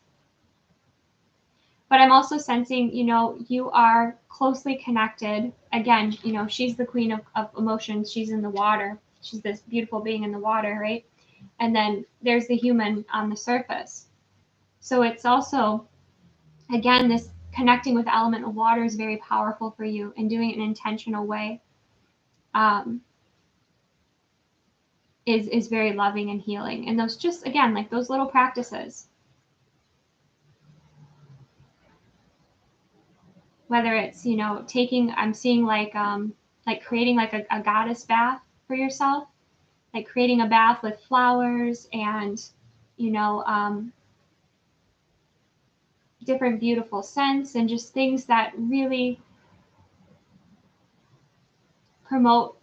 Speaker 1: But I'm also sensing, you are closely connected. Again, she's the Queen of Emotions. She's in the water. She's this beautiful being in the water, right? And then there's the human on the surface. So it's also, again, this connecting with the element of water is very powerful for you, and doing it in an intentional way is very loving and healing. And those, just again, like those little practices, whether it's, taking, I'm seeing like creating like a goddess bath for yourself, like creating a bath with flowers and, different beautiful scents and just things that really promote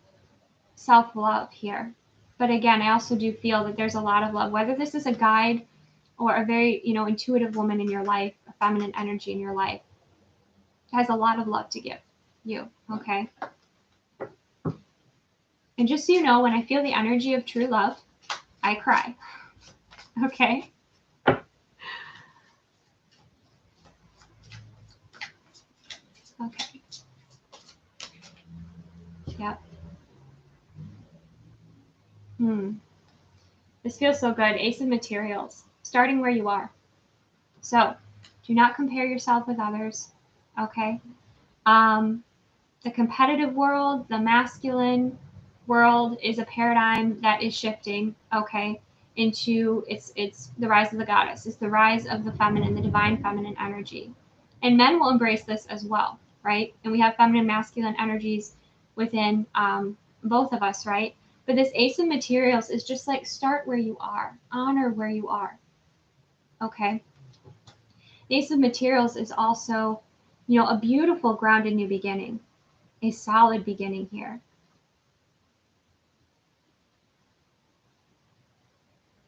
Speaker 1: self-love here. But again, I also do feel that there's a lot of love, whether this is a guide or a very, intuitive woman in your life, a feminine energy in your life, has a lot of love to give you. Okay. And just so you know, when I feel the energy of true love, I cry. Okay. Okay. Yep. This feels so good. Ace of Materials, starting where you are. So do not compare yourself with others. Okay. The competitive world, the masculine world is a paradigm that is shifting, okay, into it's the rise of the goddess. It's the rise of the feminine, the divine feminine energy. And men will embrace this as well, right? And we have feminine, masculine energies within both of us, right? But this Ace of Materials is just like, start where you are, honor where you are, okay? The Ace of Materials is also, a beautiful grounded new beginning, a solid beginning here.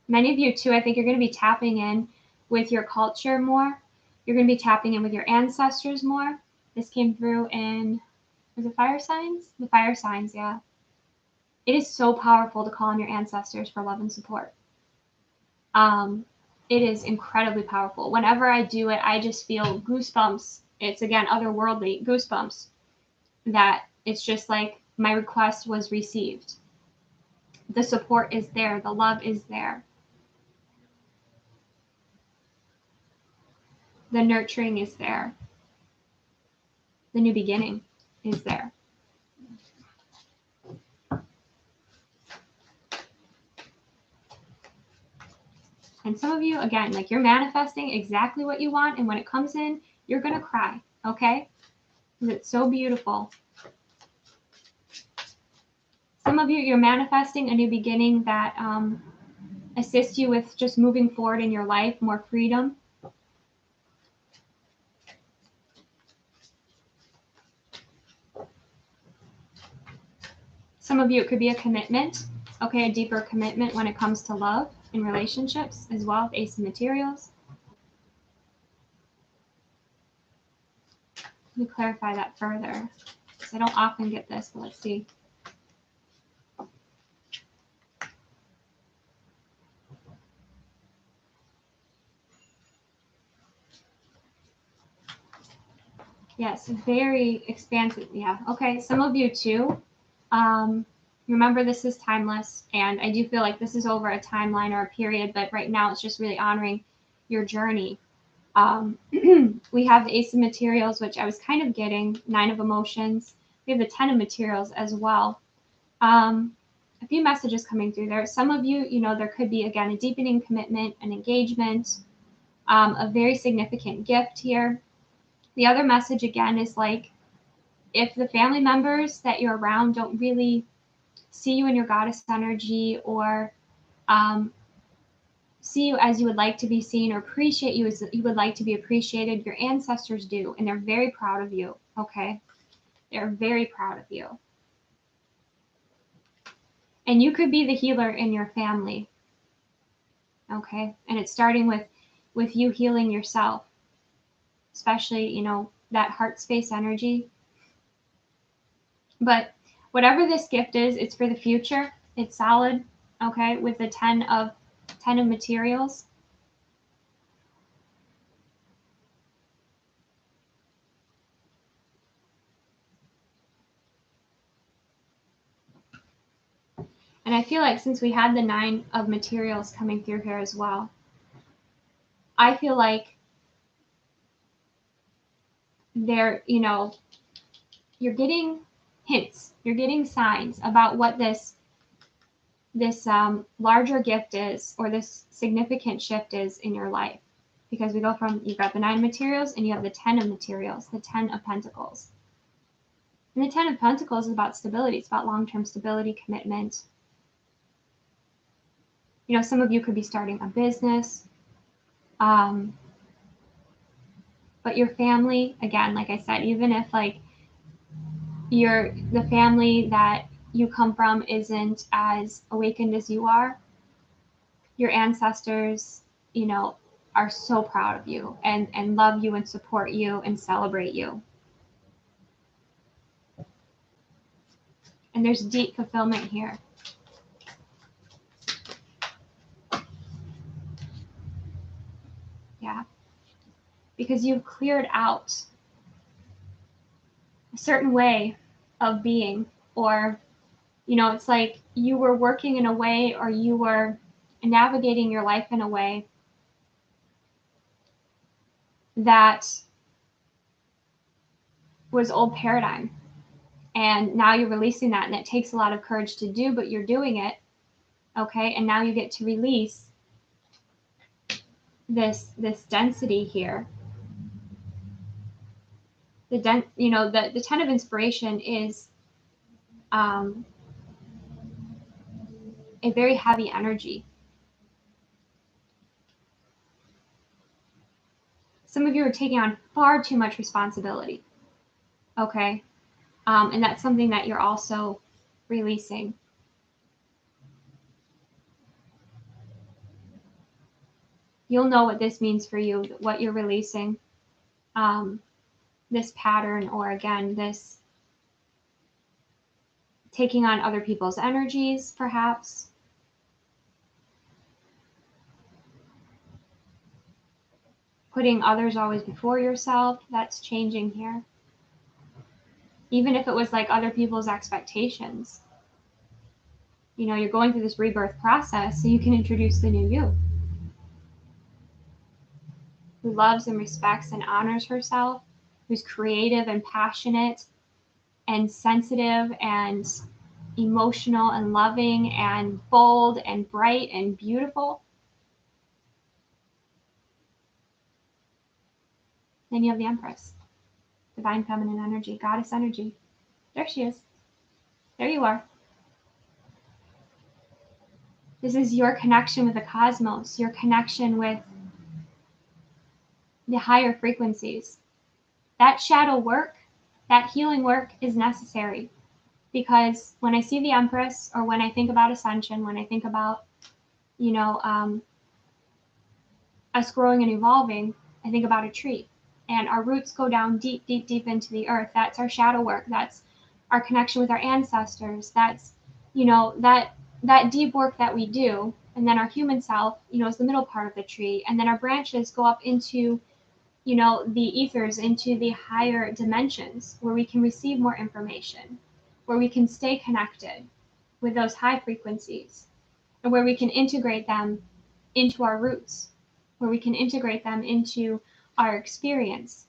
Speaker 1: Many of you too, I think you're going to be tapping in with your culture more. You're going to be tapping in with your ancestors more. This came through in, was it fire signs? The fire signs, yeah. It is so powerful to call on your ancestors for love and support. It is incredibly powerful. Whenever I do it, I just feel goosebumps. It's, again, otherworldly goosebumps, that it's just like my request was received. The support is there. The love is there. The nurturing is there. The new beginning is there. And some of you, again, like you're manifesting exactly what you want. And when it comes in, you're going to cry. Okay? Because it's so beautiful. Some of you, you're manifesting a new beginning that assists you with just moving forward in your life, more freedom. Some of you, it could be a commitment, okay, a deeper commitment when it comes to love and relationships as well, Ace of Materials. Let me clarify that further, because I don't often get this, but let's see. Yes, very expansive. Yeah, okay, some of you too. Remember, this is timeless, and I do feel like this is over a timeline or a period, but right now it's just really honoring your journey. We have the Ace of Materials, which I was kind of getting, Nine of Emotions. We have the Ten of Materials as well. A few messages coming through there. Some of you, you know, there could be, again, a deepening commitment, an engagement, a very significant gift here. The other message, again, is like, if the family members that you're around don't really see you in your goddess energy, or see you as you would like to be seen, or appreciate you as you would like to be appreciated, your ancestors do, and they're very proud of you, okay? They're very proud of you. And you could be the healer in your family, okay? And it's starting with you healing yourself, especially, you know, that heart space energy. But whatever this gift is, it's for the future. It's solid, okay, with the 10 of Materials. And I feel like since we had the 9 of Materials coming through here as well, I feel like there, you know, you're getting hints, you're getting signs about what this larger gift is, or this significant shift is in your life. Because we go from, you've got the 9 of Materials and you have the 10 of Materials, the 10 of Pentacles. And the 10 of Pentacles is about stability. It's about long-term stability, commitment. You know, some of you could be starting a business. But your family, again, like I said, even if like the family that you come from isn't as awakened as you are, your ancestors, you know, are so proud of you and love you and support you and celebrate you. And there's deep fulfillment here. Yeah. Because you've cleared out a certain way of being, or, you know, it's like you were working in a way, or you were navigating your life in a way that was old paradigm. And now you're releasing that, and it takes a lot of courage to do, but you're doing it. Okay. And now you get to release this density here. The 10 of Inspiration is a very heavy energy. Some of you are taking on far too much responsibility. Okay. And that's something that you're also releasing. You'll know what this means for you, what you're releasing. This pattern, or again, this taking on other people's energies, perhaps. Putting others always before yourself, that's changing here. Even if it was like other people's expectations. You know, you're going through this rebirth process so you can introduce the new you, who loves and respects and honors herself, who's creative and passionate and sensitive and emotional and loving and bold and bright and beautiful. Then you have the Empress, divine feminine energy, goddess energy. There she is. There you are. This is your connection with the cosmos, your connection with the higher frequencies. That shadow work, that healing work is necessary, because when I see the Empress, or when I think about Ascension, when I think about, us growing and evolving, I think about a tree, and our roots go down deep, deep, deep into the earth. That's our shadow work. That's our connection with our ancestors. That's, that deep work that we do. And then our human self, is the middle part of the tree. And then our branches go up into, the ethers, into the higher dimensions, where we can receive more information, where we can stay connected with those high frequencies, and where we can integrate them into our roots, where we can integrate them into our experience.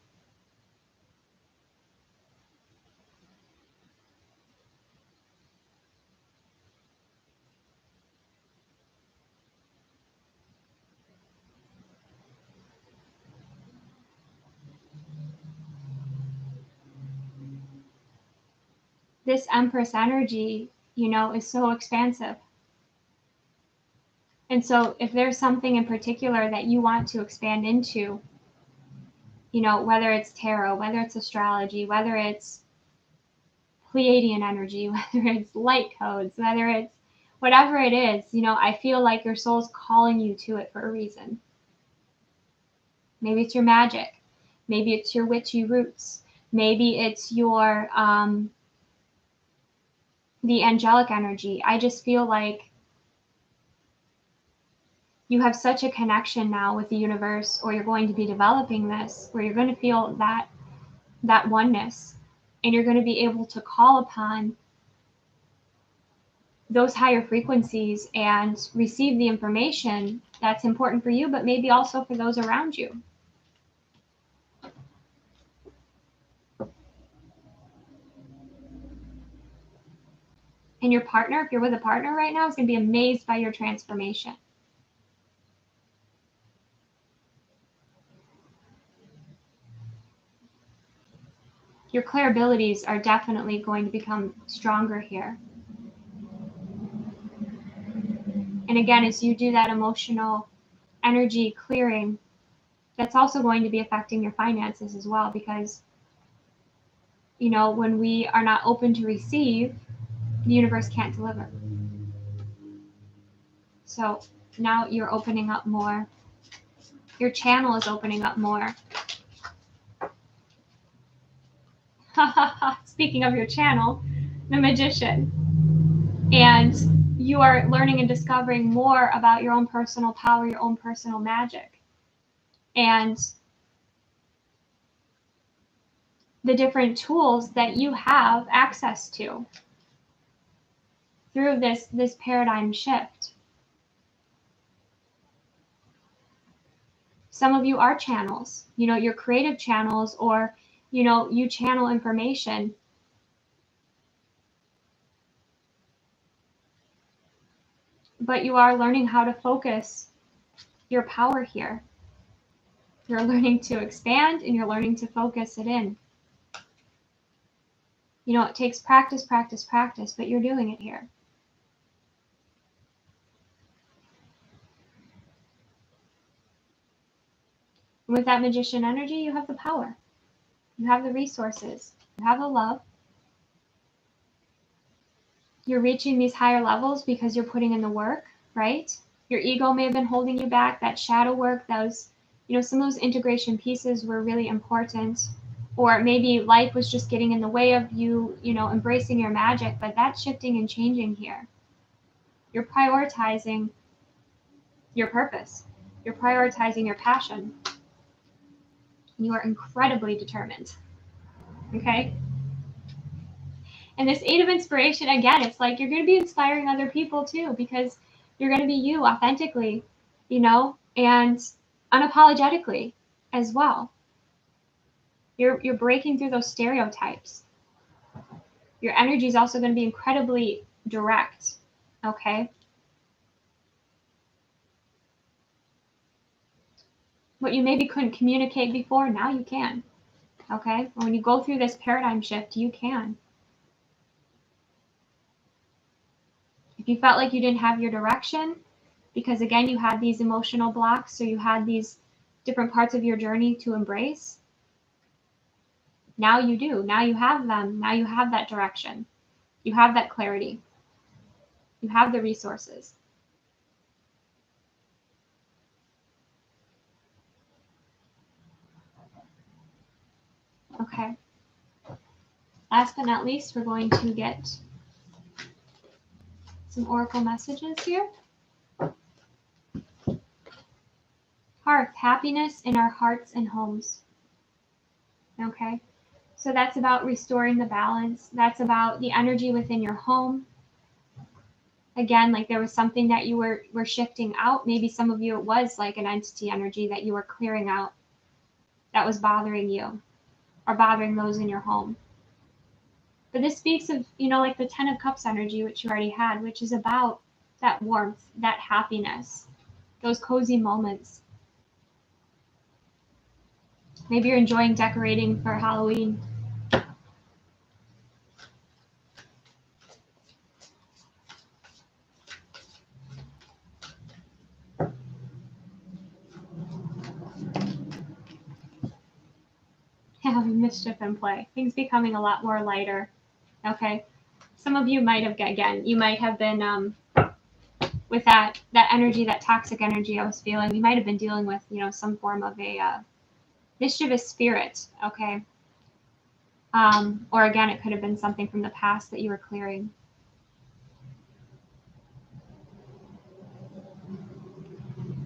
Speaker 1: This Empress energy, is so expansive. And so if there's something in particular that you want to expand into, whether it's tarot, whether it's astrology, whether it's Pleiadian energy, whether it's light codes, whether it's whatever it is, I feel like your soul's calling you to it for a reason. Maybe it's your magic. Maybe it's your witchy roots. Maybe it's your the angelic energy. I just feel like you have such a connection now with the universe, or you're going to be developing this, where you're going to feel that oneness, and you're going to be able to call upon those higher frequencies and receive the information that's important for you, but maybe also for those around you. And your partner, if you're with a partner right now, is going to be amazed by your transformation. Your clair abilities are definitely going to become stronger here. And again, as you do that emotional energy clearing, that's also going to be affecting your finances as well, because, when we are not open to receive, the universe can't deliver. So now you're opening up more. Your channel is opening up more. Speaking of your channel, the Magician. And you are learning and discovering more about your own personal power, your own personal magic, and the different tools that you have access to through this paradigm shift. Some of you are channels, you're creative channels, or, you channel information. But you are learning how to focus your power here. You're learning to expand, and you're learning to focus it in. It takes practice, practice, practice, but you're doing it here. With that Magician energy, you have the power. You have the resources. You have the love. You're reaching these higher levels because you're putting in the work, right? Your ego may have been holding you back. That shadow work, those, some of those integration pieces were really important. Or maybe life was just getting in the way of you, embracing your magic, but that's shifting and changing here. You're prioritizing your purpose. You're prioritizing your passion. You are incredibly determined. Okay? And this 8 of inspiration, again, it's like you're going to be inspiring other people too, because you're going to be you authentically, and unapologetically as well. You're breaking through those stereotypes. Your energy is also going to be incredibly direct. Okay? What you maybe couldn't communicate before, now you can. Okay? When you go through this paradigm shift, you can. If you felt like you didn't have your direction, because again, you had these emotional blocks, so you had these different parts of your journey to embrace, now you do. Now you have them. Now you have that direction. You have that clarity. You have the resources. Okay. Last but not least, we're going to get some oracle messages here. Hearth, happiness in our hearts and homes. Okay. So that's about restoring the balance. That's about the energy within your home. Again, like there was something that you were shifting out. Maybe some of you, it was like an entity energy that you were clearing out that was bothering you or bothering those in your home. But this speaks of, like the 10 of Cups energy, which you already had, which is about that warmth, that happiness, those cozy moments. Maybe you're enjoying decorating for Halloween. Having mischief in play. Things becoming a lot more lighter. Okay. Some of you might have, again, you might have been with that energy, that toxic energy I was feeling. You might have been dealing with, some form of a mischievous spirit. Okay. Or again, it could have been something from the past that you were clearing.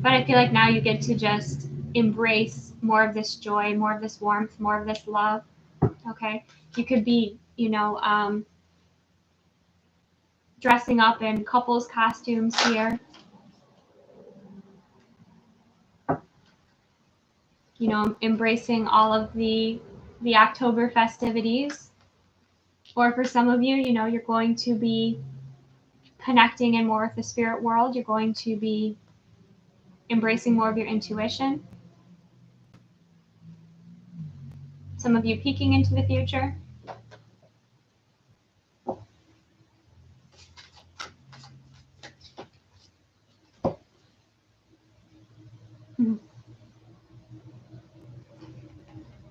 Speaker 1: But I feel like now you get to just embrace more of this joy, more of this warmth, more of this love. Okay. You could be, dressing up in couples costumes here. Embracing all of the October festivities. Or for some of you, you're going to be connecting in more with the spirit world. You're going to be embracing more of your intuition. Some of you peeking into the future.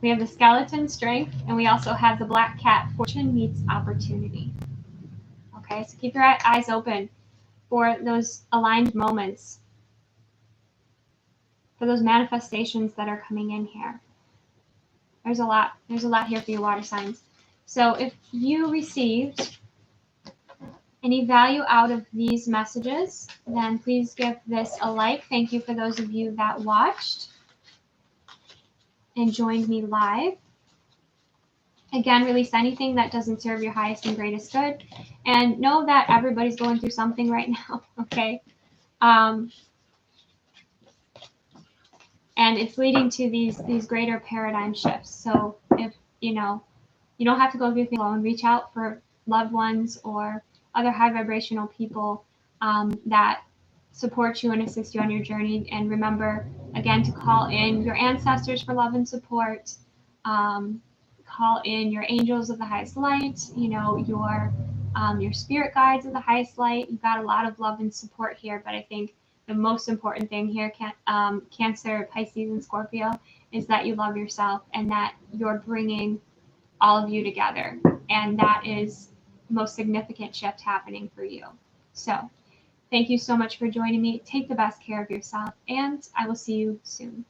Speaker 1: We have the skeleton, strength, and we also have the black cat, fortune meets opportunity. Okay, so keep your eyes open for those aligned moments, for those manifestations that are coming in here. There's a lot here for your water signs. So if you received any value out of these messages, then please give this a like. Thank you for those of you that watched and joined me live. Again, release anything that doesn't serve your highest and greatest good. And know that everybody's going through something right now, okay? And it's leading to these greater paradigm shifts. So if, you don't have to go through things alone. Reach out for loved ones or other high vibrational people that support you and assist you on your journey. And remember, again, to call in your ancestors for love and support. Call in your angels of the highest light, your spirit guides of the highest light. You've got a lot of love and support here, but I think the most important thing here, Cancer, Pisces, and Scorpio, is that you love yourself and that you're bringing all of you together. And that is the most significant shift happening for you. So thank you so much for joining me. Take the best care of yourself, and I will see you soon.